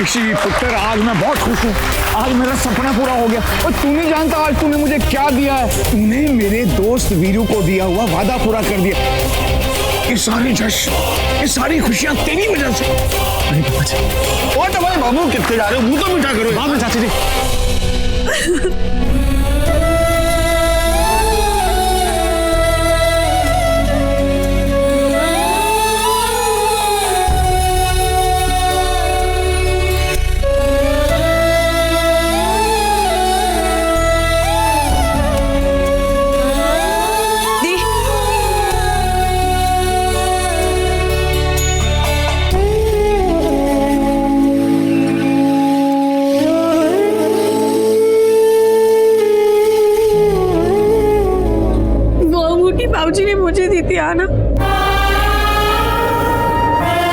ऋषि पुत्र, आज मैं बहुत खुश हूँ। आज मेरा सपना पूरा हो गया। और तू नहीं जानता आज तूने मुझे क्या दिया है। तूने मेरे दोस्त वीरू को दिया हुआ वादा पूरा कर दिया। ये सारी जश्न, ये सारी खुशियां तेरी वजह से। नहीं पापा जी। और तुम्हारे बाबू कितने जा रहे हो? मुंह तो मीठा करो। बाद में चाची जी। बाबूजी ने मुझे दी थी आना।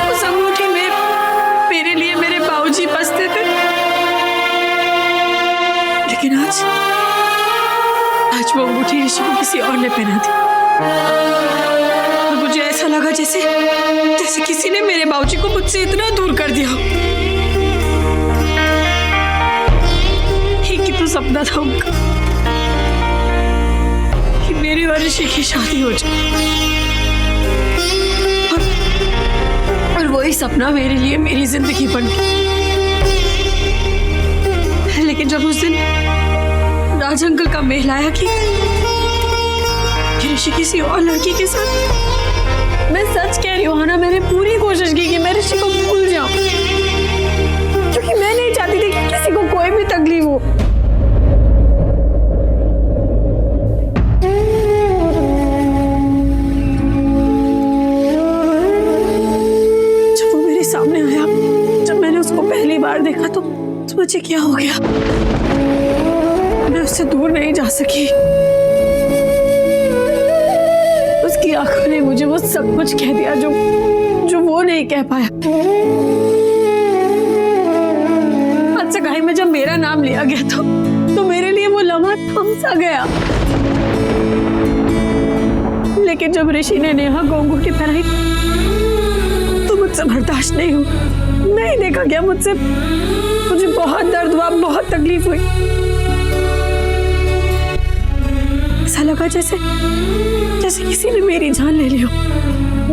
उस अंगूठी में मेरे लिए मेरे बाबूजी बसते थे। लेकिन आज वो अंगूठी ऋषि को किसी और ने पहना दी। और मुझे ऐसा लगा जैसे किसी ने मेरे बाबूजी को मुझसे इतना दूर कर दिया। एक ही तो सपना था उनका, मेरी और ऋषि की शादी हो जाए। और वही सपना मेरे लिए मेरी जिंदगी बन गई। लेकिन जब उस दिन राज अंकल का मेल आया कि ऋषि किसी और लड़की के साथ, मैं सच कह रही हूँ ना, मैंने पूरी कोशिश की कि मैं ऋषि को भूल जाऊं, क्योंकि मैं नहीं चाहती थी कि किसी को कोई भी तकलीफ हो। सामने आया, जब मैंने उसको पहली बार देखा तो मुझे क्या हो गया। मैं उससे दूर नहीं जा सकी। उसकी आंखों ने मुझे वो सब कुछ कह दिया जो वो नहीं कह पाया। आज सगाई में जब मेरा नाम लिया गया तो मेरे लिए वो लम्हा थम सा गया। लेकिन जब ऋषि ने नेहा को अंगूठी पहनाई तो मुझसे बर्दाश्त नहीं हुआ। नहीं देखा गया मुझसे। मुझे बहुत दर्द हुआ, बहुत तकलीफ हुई। ऐसा लगा जैसे किसी ने मेरी जान ले ली हो,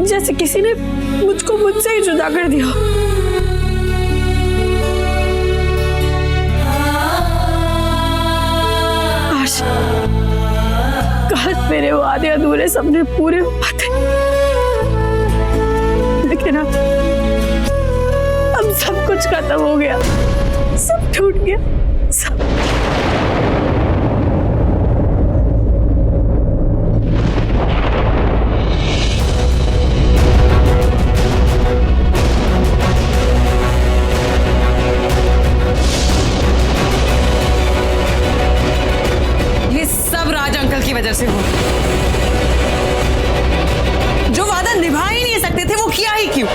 जैसे किसी ने मुझको मुझसे ही जुदा कर दिया। काश मेरे वो आधे अधूरे सपने पूरे हो पाते। लेकिन अब सब कुछ खत्म हो गया, सब टूट गया, सब। ये सब राज अंकल की वजह से हुआ। जो वादा निभा ही नहीं सकते थे वो किया ही क्यों?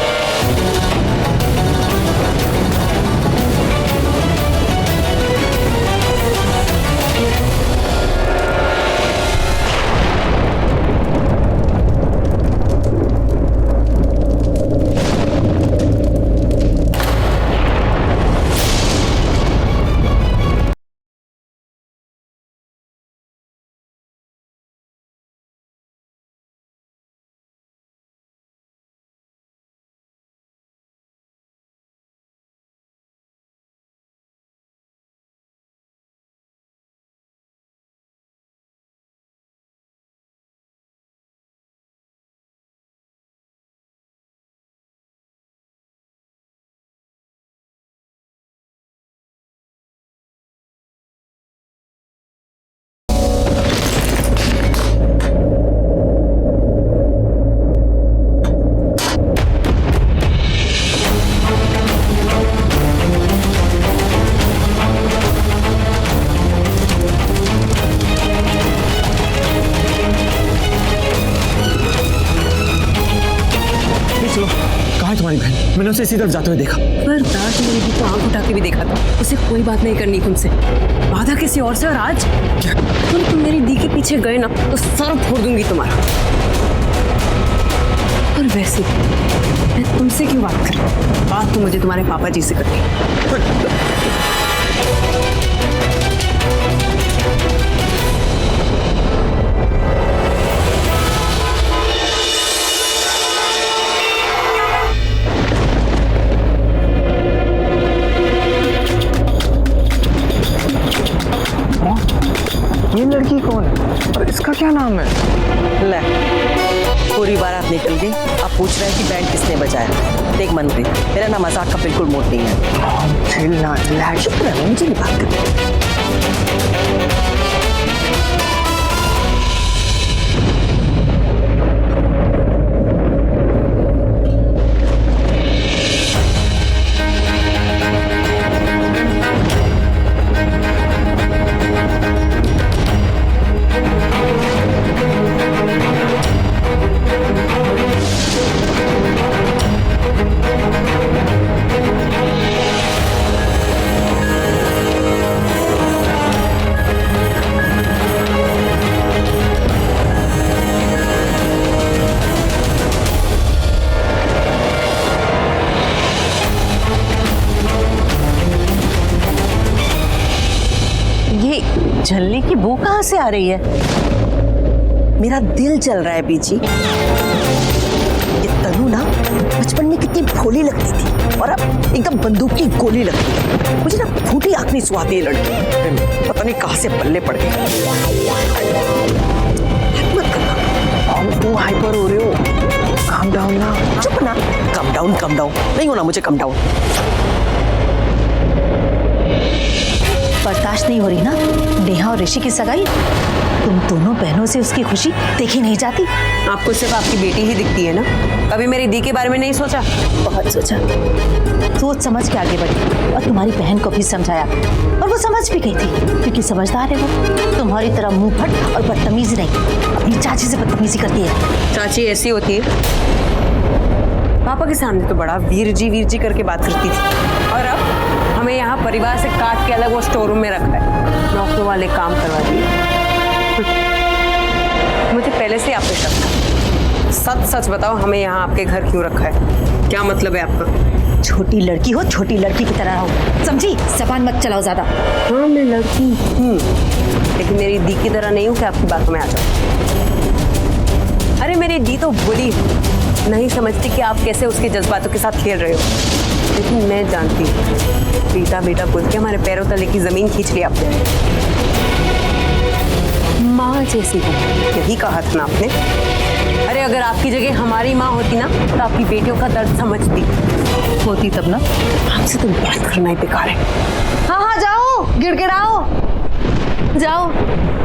मैंने उसे इसी तरफ जाते हुए देखा। पर राज ने दीदी को आंख उठा के भी देखा था। उसे कोई बात नहीं करनी तुमसे, वादा किसी और से। और आज क्या तुम मेरी दी के पीछे गए ना तो सर फोड़ दूंगी तुम्हारा। और वैसे मैं तुमसे क्यों बात कर रही हूँ? बात तो मुझे तुम्हारे पापा जी से करनी है। ये लड़की कौन है और इसका क्या नाम है? ले, पूरी बारात निकल गई। अब पूछ रहे हैं कि बैंड किसने बजाया। देख मनप्रीत, मेरा ना मजाक का बिल्कुल मूड नहीं है। चिल्ला चुप रह, मुझे नहीं बात करनी। झल्ली की बू कहाँ से आ रही है? मेरा दिल चल रहा है बीजी। ये तनु ना बचपन में कितनी भोली लगती थी और अब एकदम बंदूक की गोली लगती है। मुझे ना फूटी आंख नहीं सुहाती है लड़की। पता नहीं कहाँ से पल्ले पड़ गई। मत करना, हम तू हाइपर हो रहे हो। काम डाउन ना। चुप ना। कम डाउन नहीं होना मुझे कम डाउन। बर्दाश्त नहीं हो रही ना नेहा और ऋषि की सगाई। तुम दोनों बहनों से उसकी खुशी देखी नहीं जाती। आपको सिर्फ आपकी बेटी ही दिखती है ना? कभी मेरी दी के बारे में नहीं सोचा? बहुत सोचा, सोच समझ के आगे बढ़ी और तुम्हारी बहन को भी समझाया और वो समझ भी गई थी क्योंकि समझदार है वो। तुम्हारी तरह मुंह फट और बदतमीज नहीं, अपनी चाची से बदतमीजी करती है। चाची ऐसी होती है? पापा के सामने तो बड़ा वीर जी करके बात करती थी और अब हमें यहाँ परिवार से काट के अलग वो स्टोर रूम में रखा है। नौकरों वाले काम करवा दिए। मुझे पहले से आप पे शक था। सच बताओ, हमें यहाँ आपके घर क्यों रखा है? क्या मतलब है आपका? छोटी लड़की हो, छोटी लड़की की तरह रहो, समझी? जबान मत चलाओ ज्यादा। हाँ मैं लड़की लेकिन मेरी दी की तरह नहीं हूँ कि आपकी बातों में आ जाओ। अरे मेरी दी तो बुरी नहीं समझती कि आप कैसे उसके जज्बातों के साथ खेल रहे हो, लेकिन मैं जानती हूँ। बेटा बेटा बोल के हमारे पैरों तले की जमीन खींच ली आपने। माँ जैसी हो, यही कहा था ना आपने। अरे अगर आपकी जगह हमारी माँ होती ना तो आपकी बेटियों का दर्द समझती होती तब ना। आपसे तो बात करना ही बेकार है। हाँ जाओ, गिड़गिड़ाओ, जाओ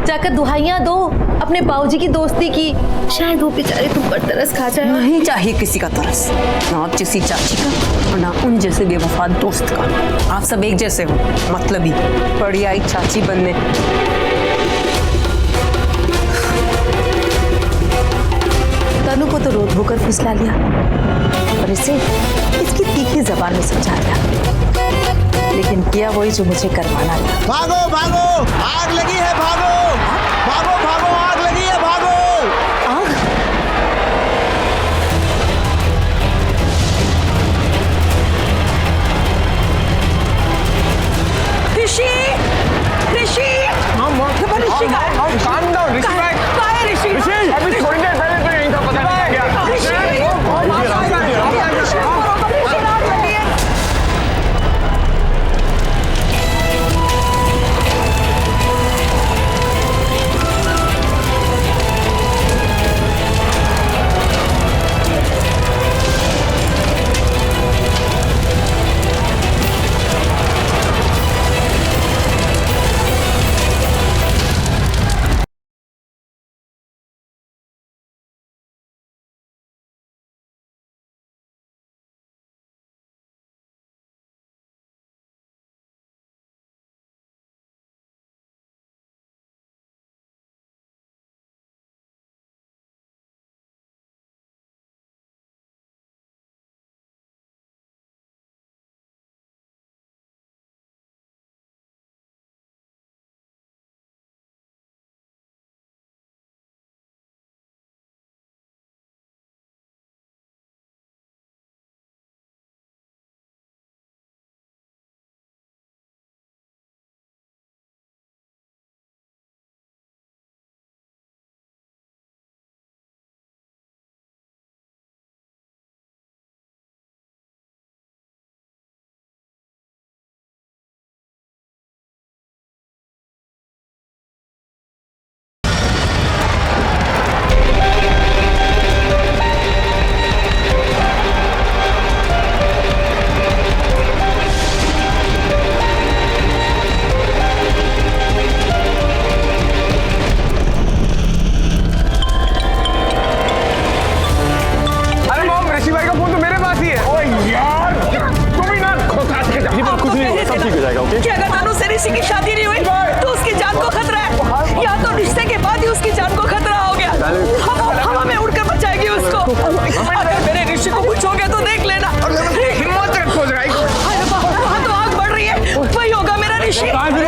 जाकर दुहाइयाँ दो अपने बाबूजी की दोस्ती की। शायद वो बेचारे तुम पर तरस खा जाए। नहीं चाहिए किसी का तरस, ना आप जैसी चाची का और ना उन जैसे बेवफा दोस्त का। आप सब एक जैसे हो, मतलबी। पड़ी आई चाची बनने। तनु को तो रो धोकर फुसला लिया और इसे इसकी तीखी जबान में समझा दिया, लेकिन किया वही जो मुझे करवाना था। भागो भागो, आग लगी है, भागो भागो भागो, आग लगी है, भागो। आग? ऋषि ऋषि ऋषि का है? काम डाउन ऋषि भाई। कहाँ है ऋषि? अभी थोड़ी देर पहले तो यहीं था, पता नहीं क्या। ठीक हो जाएगा। ओके कि अगर तनु से ऋषि की शादी नहीं हुई तो उसकी जान को खतरा है, या तो रिश्ते के बाद ही उसकी जान को खतरा हो गया। हवा में उड़कर बचाएगी उसको। अगर मेरे ऋषि को कुछ हो गया तो देख लेना। हिम्मत रखो जरा। वहाँ तो आग बढ़ रही है, वही होगा मेरा ऋषि। आंटी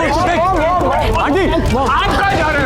आप कहाँ जा रहे